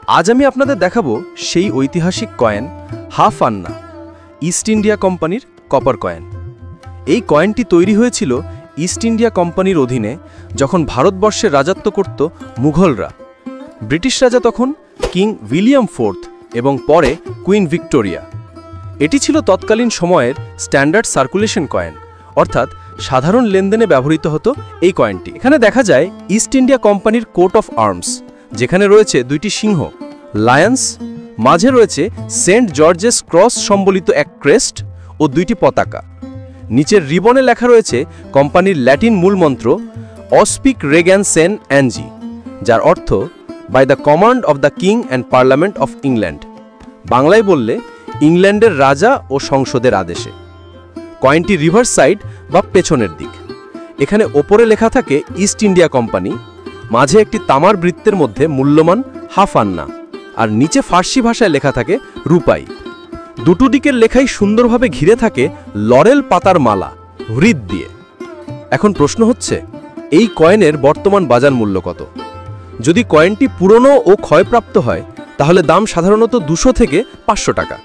আজ আমি আপনাদের দেখাবো সেই ঐতিহাসিক কয়েন হাফ আন্না, ইস্ট ইন্ডিয়া কোম্পানির কপার কয়েন। এই কয়েনটি তৈরি হয়েছিল ইস্ট ইন্ডিয়া কোম্পানির অধীনে যখন ভারতবর্ষে রাজত্ব করত মুঘলরা। ব্রিটিশ রাজা তখন কিং উইলিয়াম ফোর্থ এবং পরে কুইন ভিক্টোরিয়া। এটি ছিল তৎকালীন সময়ের স্ট্যান্ডার্ড সার্কুলেশন কয়েন, অর্থাৎ সাধারণ লেনদেনে ব্যবহৃত হতো এই কয়েনটি। এখানে দেখা যায় ইস্ট ইন্ডিয়া কোম্পানির কোট অফ আর্মস, যেখানে রয়েছে দুইটি সিংহ, লায়ন্স, মাঝে রয়েছে সেন্ট জর্জেস ক্রস সম্বলিত এক ক্রেস্ট ও দুইটি পতাকা। নিচের রিবনে লেখা রয়েছে কোম্পানির ল্যাটিন মূলমন্ত্র অস্পিক রেগ্যান সেন অ্যানজি, যার অর্থ by the command of the king and parliament of England, বাংলায় বললে ইংল্যান্ডের রাজা ও সংসদের আদেশে। কয়েনটি রিভার্স সাইড বা পেছনের দিক। এখানে ওপরে লেখা থাকে ইস্ট ইন্ডিয়া কোম্পানি, মাঝে একটি তামার বৃত্তের মধ্যে মূল্যমান হাফ আন্না, আর নিচে ফার্সি ভাষায় লেখা থাকে রূপাই। দুটো দিকের লেখাই সুন্দরভাবে ঘিরে থাকে লরেল পাতার মালা হৃদ দিয়ে। এখন প্রশ্ন হচ্ছে, এই কয়েনের বর্তমান বাজার মূল্য কত? যদি কয়েনটি পুরনো ও ক্ষয়প্রাপ্ত হয় তাহলে দাম সাধারণত 200 থেকে 500 টাকা।